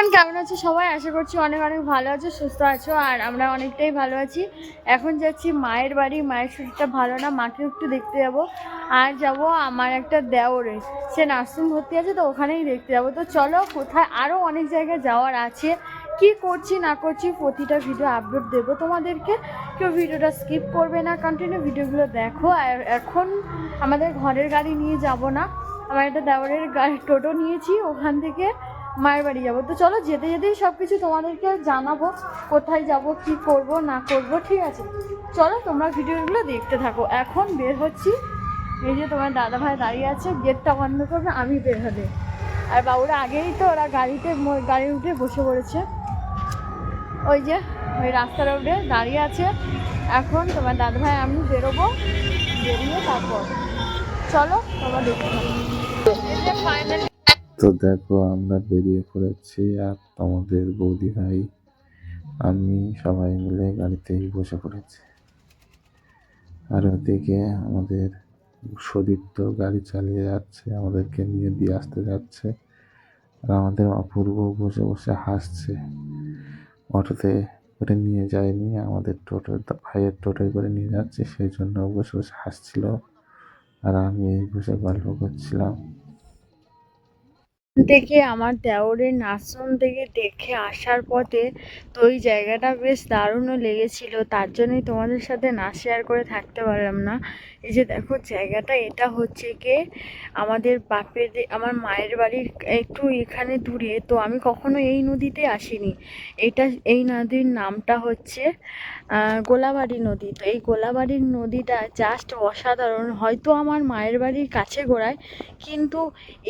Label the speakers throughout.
Speaker 1: Everyone, কেমন আছো সবাই? আশা করছি অনেক অনেক ভালো আছো, সুস্থ আছো। আর আমরা অনেকটাই ভালো আছি। এখন যাচ্ছি মায়ের বাড়ি। মায়ের শরীরটা ভালো না, মাকে একটু দেখতে যাব। আর যাব আমার একটা দেওরে, সে নার্সিং ভর্তি আছে, তো ওখানেই দেখতে যাব। তো চলো, কোথায় আরও অনেক জায়গায় যাওয়ার আছে। কি করছি না করছি প্রতিটা ভিডিও আপলোড দেবো তোমাদেরকে। কেউ ভিডিওটা স্কিপ করবে না, কন্টিনিউ ভিডিওগুলো দেখো। আর এখন আমাদের ঘরের গাড়ি নিয়ে যাব না, আমার একটা দেওরের গাড়ি টোটো নিয়েছি, ওখান থেকে মায়ের বাড়ি যাবো। তো চলো, যেতে যেতেই সব কিছু তোমাদেরকে জানাবো, কোথায় যাব, কি করব না করব। ঠিক আছে, চলো তোমরা ভিডিওগুলো দেখতে থাকো। এখন বের হচ্ছি, এই যে তোমার দাদা ভাই দাঁড়িয়ে আছে, গেটটা বন্ধ করবে, আমি বের হলে। আর বাবুরা আগেই তো ওরা গাড়ি উঠে বসে পড়েছে, ওই যে ওই রাস্তার উঠে দাঁড়িয়ে আছে। এখন তোমার দাদা ভাই আমি বেরোবো, বেরিয়ে তারপর চলো তোমরা দেখতে থাকো। ফাইনালি
Speaker 2: তো দেখো, আমরা বেরিয়ে পড়েছি আর তোমাদের বৌদি ভাই আমি সবাই মিলে গাড়িতেই বসে পড়েছি। আর ওদিকে আমাদের সদীপ্ত গাড়ি চালিয়ে যাচ্ছে, আমাদেরকে নিয়ে দিয়ে আসতে যাচ্ছে। আর আমাদের অপূর্ব বসে বসে হাসছে। অটোতে করে নিয়ে যায়নি, আমাদের ভাইয়ের টোটোয় করে নিয়ে যাচ্ছে, সেই জন্য বসে বসে হাসছিল। আর আমি এই বসে গল্প করছিলাম।
Speaker 1: থেকে আমার দেওরের নার্সিং থেকে দেখে আসার পথে তো ওই জায়গাটা বেশ দারুণও লেগেছিল, তার জন্যই তোমাদের সাথে না শেয়ার করে থাকতে পারলাম না। এই যে দেখো জায়গাটা, এটা হচ্ছে কি আমাদের আমার মায়ের বাড়ির একটু এখানে দূরে। তো আমি কখনো এই নদীতে আসিনি। এই নদীর নামটা হচ্ছে গোলাবাড়ি নদী। তো এই গোলাবাড়ির নদীটা জাস্ট অসাধারণ। হয়তো আমার মায়ের বাড়ির কাছে গোড়ায়, কিন্তু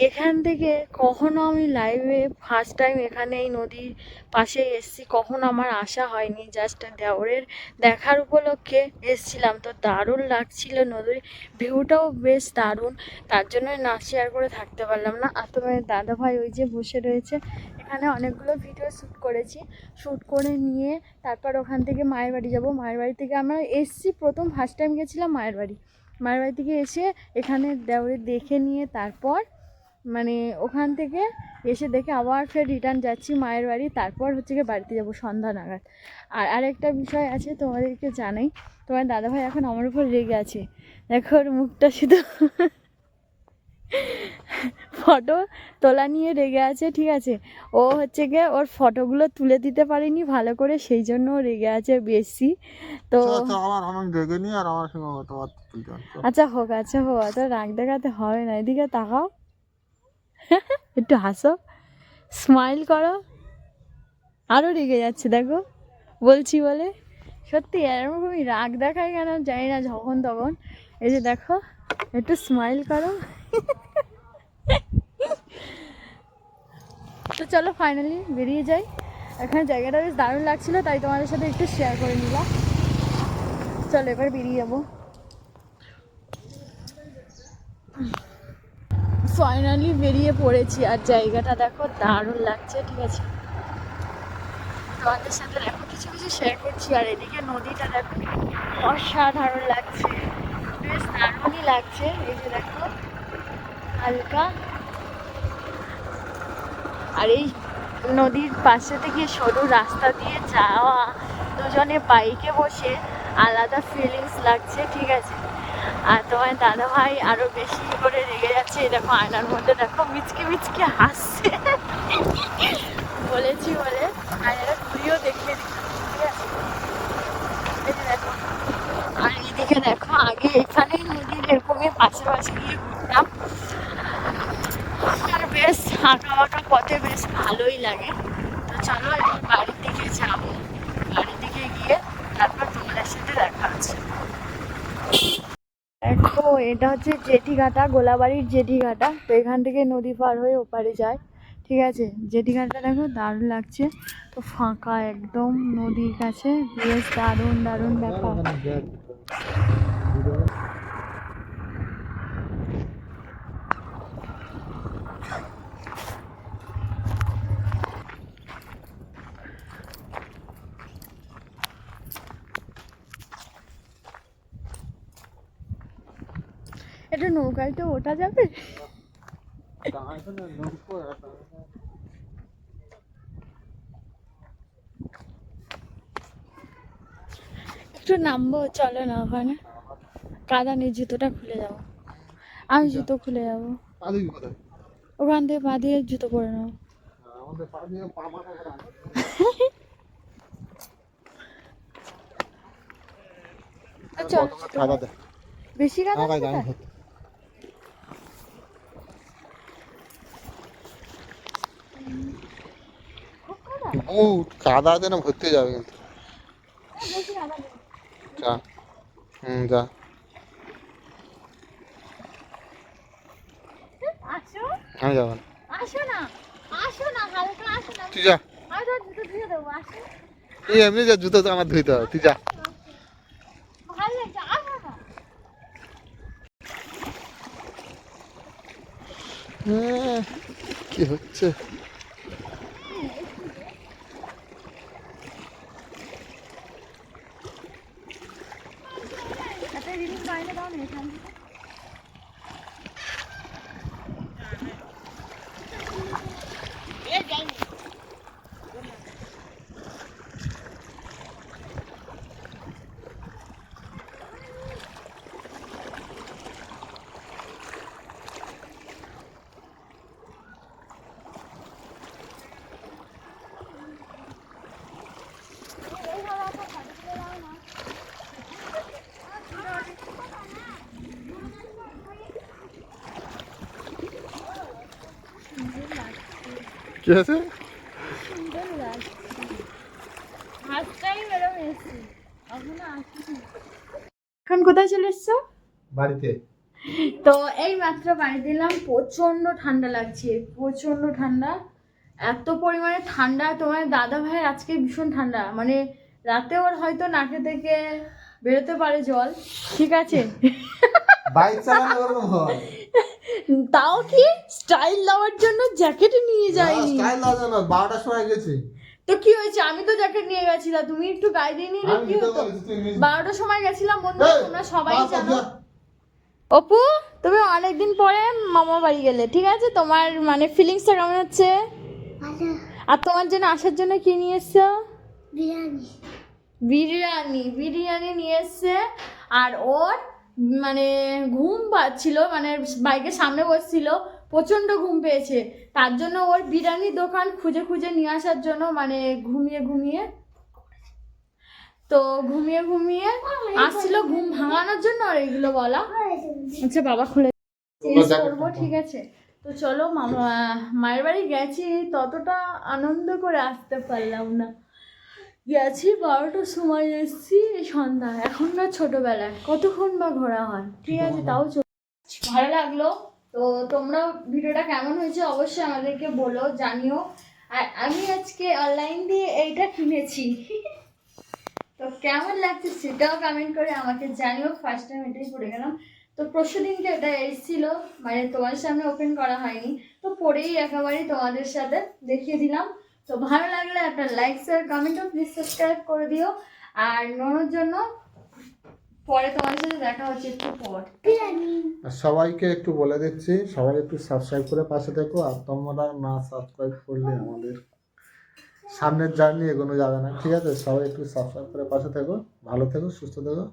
Speaker 1: এখান থেকে কখনো আমি লাইভে ফার্স্ট টাইম এখানে এই নদীর পাশে এসেছি, কখনো আমার আসা হয়নি। জাস্ট দেওরের দেখার উপলক্ষে এসছিলাম, তো দারুণ লাগছিল, নদীর ভিউটাও বেশ দারুণ। তার জন্য না শেয়ার করে থাকতে পারলাম না। আর তোমার দাদা ভাই ওই যে বসে রয়েছে, এখানে অনেকগুলো ভিডিও শ্যুট করেছি। শ্যুট করে নিয়ে তারপর ওখান থেকে মায়ের বাড়ি যাব। মায়ের বাড়ি থেকে আমরা এসছি, প্রথম ফার্স্ট টাইম গেছিলাম মায়ের বাড়ি। মায়ের বাড়ি থেকে এসে এখানে দেওরে দেখে নিয়ে তারপর মানে ওখান থেকে এসে দেখে আবার ফের রিটার্ন যাচ্ছি মায়ের বাড়ি। তারপর হচ্ছে গিয়ে বাড়িতে যাবো সন্ধ্যা নাগাদ। আর আরেকটা বিষয় আছে, তোমাদেরকে জানাই, তোমার দাদাভাই এখন আমার উপর রেগে আছে। দেখো ওর মুখটা শুধু ফটো তোলা নিয়ে রেগে আছে। ঠিক আছে, ও হচ্ছে গিয়ে ওর ফটোগুলো তুলে দিতে পারিনি ভালো করে, সেই জন্য ও রেগে আছে বেশি। তো আচ্ছা হোক, আচ্ছা হোক, অত রাগ দেখাতে হবে না। এদিকে তাকাও, একটু হাসো, স্মাইল করো। আরও রেগে যাচ্ছে দেখো বলছি বলে। সত্যি এরকমই রাগ দেখায় কেন জানি না যখন তখন। এই যে দেখো, একটু স্মাইল করো। তো চলো ফাইনালি বেরিয়ে যাই। এখানে জায়গাটা বেশ দারুণ লাগছিল, তাই তোমাদের সাথে একটু শেয়ার করে নিলাম। চলো এবার বেরিয়ে যাবো। ফাইনালি বেরিয়ে পড়েছি, আর জায়গাটা দেখো দারুণ লাগছে। ঠিক আছে, তোমাদের সাথে দেখো কিছু কিছু শেয়ার করছি। আর এদিকে নদীটা দেখো অসাধারণ লাগছে, বেশ দারুণই লাগছে। এই যে দেখো হালকা, আর এই নদীর পাশে থেকে সরু রাস্তা দিয়ে যাওয়া, দুজনে বাইকে বসে আলাদা ফিলিংস লাগছে। ঠিক আছে, আর তোমার দাদা ভাই আরো বেশি করে রেগে যাচ্ছে। এই দেখো আয়নার মধ্যে দেখো মিচকে মিচকে হাসছে বলেছি বলে। আর এরা ঘুরিয়েও দেখিয়ে দিচ্ছে। ঠিক আছে, এই যে দেখো। আর এদিকে দেখো, আগে এখানেই নদীর এরকমই পাশে পাশে গিয়ে ঘুরতাম, আর বেশ আঁকা বাঁকা পথে বেশ ভালোই লাগে। তো চলো এখন বাড়ির দিকে যাবো, বাড়ির দিকে গিয়ে তারপর তোমাদের সাথে দেখা আছে। দেখো এটা হচ্ছে জেঠিঘাটা, গোলাবাড়ির জেঠিঘাটা। তো এখান থেকে নদী পার হয়ে ওপারে যায়। ঠিক আছে, জেঠিঘাটটা দেখো দারুণ লাগছে, তো ফাঁকা একদম নদীর কাছে, বেশ দারুণ দারুণ ব্যাপার। এটা নৌকায় তো ওঠা যাবে? একটু নামবো, চলো না ওখানে। কাদা নেই, জুতোটা খুলে যাবো। আমি জুতো খুলে যাবো। ওখান থেকে পা দিয়ে জুতো পরে নেবো। চল, বেশি কাদা কোথায়? খুব কাদা?
Speaker 2: কাদা আছে না, ভর্তি যাবে কিন্তু।
Speaker 1: বেশি কাদা নেই।
Speaker 2: যা, যা।
Speaker 1: আসো,
Speaker 2: আমি যাবো না,
Speaker 1: আসো না, আসো না, হালকা আসো না।
Speaker 2: তুই যা।
Speaker 1: আমি তো জুতো ধুয়ে দেবো, আসো।
Speaker 2: তুই এমনি যা, জুতো তো আমার ধুইতে হবে, তুই যা।
Speaker 1: ভালো লাগছে, আসো না।
Speaker 2: কি হচ্ছে?
Speaker 1: একটা রিলিজ বাইরে দাও না এখান থেকে।
Speaker 2: কি আছে?
Speaker 1: সুন্দর লাগছে। ফার্স্ট টাইম এরকম এসেছি, এখনো আসিনি। এখন কোথায় চলে এসছো?
Speaker 2: বাড়িতে।
Speaker 1: তো এই মাত্র বাড়ি দিলাম, প্রচন্ড ঠান্ডা লাগছে, প্রচন্ড ঠান্ডা। এত পরিমাণে ঠান্ডা, তোমার দাদা ভাইয়ের আজকে ভীষণ ঠান্ডা, মানে রাতে ওর হয়তো নাকে থেকে বেরোতে পারে জল, ঠিক আছে।
Speaker 2: বাইক চালানো ওরকম হয়।
Speaker 1: তাও কি স্টাইল দেওয়ার জন্য জ্যাকেট নিয়ে যায়নি।
Speaker 2: স্টাইল লাগে না, 12টার সময় গেছি।
Speaker 1: তো কি হয়েছে, আমি তো জ্যাকেট নিয়ে গেছিলাম, তুমি একটু গায়ে দিয়ে নিলে কি হতো। 12টার সময় গেছিলাম বন্ধু, তোমরা সবাই জানো। অপু, তুমি অনেকদিন পরে মামা বাড়ি গেলে, ঠিক আছে, তোমার মানে ফিলিংসটা কেমন হচ্ছে? আর তোমার জন্য আসার জন্য কি নিয়ে এসছো? বিরিয়ানি। বিরিয়ানি, বিরিয়ানি নিয়ে এসছে। আর ওর মানে ঘুম পাচ্ছিল, মানে বাইকের সামনে বসছিল, প্রচন্ড ঘুম পেয়েছে, তার জন্য ওর বিরিয়ানির দোকান খুঁজে খুঁজে নিয়ে আসার জন্য, মানে ঘুমিয়ে ঘুমিয়ে, তো ঘুমিয়ে ঘুমিয়ে আসছিল ঘুম ভাঙানোর জন্য, আর এগুলো বলা। আচ্ছা বাবা খুলে চেঞ্জ করবো, ঠিক আছে। তো চলো, মামা মায়ের বাড়ি গেছি, ততটা আনন্দ করে আসতে পারলাম না। গেছি 12টার সময়, এসছি সন্ধ্যা, এখন না ছোটবেলায় কতক্ষণ বা ঘোরা হয়, ঠিক আছে, তাও ভালো লাগলো। তো তোমরা ভিডিওটা কেমন হয়েছে অবশ্যই আমাদেরকে বলো, জানিও। আর আমি আজকে অনলাইন দিয়ে এইটা কিনেছি, তো কেমন লাগছে সেটাও কমেন্ট করে আমাকে জানিও। ফার্স্ট টাইম এটাই পড়ে গেলাম, তো পরশু দিনকে এটা এসেছিল, মানে তোমার সামনে ওপেন করা হয়নি, তো পরেই একেবারেই তোমাদের সাথে দেখিয়ে দিলাম। তো ভালো লাগলে একটা লাইক শেয়ার কমেন্ট ও প্লিজ সাবস্ক্রাইব করে দিও। আর নোনোর জন্য পরে তোমার সাথে দেখা হচ্ছে একটু পর।
Speaker 2: সবাইকে একটু বলে দিচ্ছি, সবাই একটু সাবস্ক্রাইব করে পাশে থেকো। আর তোমরা না সাবস্ক্রাইব করলে আমাদের সামনের জার্নি এগোনো যাবে না, ঠিক আছে। সবাই একটু সাবস্ক্রাইব করে পাশে থেকো, ভালো থেকো, সুস্থ থেকো।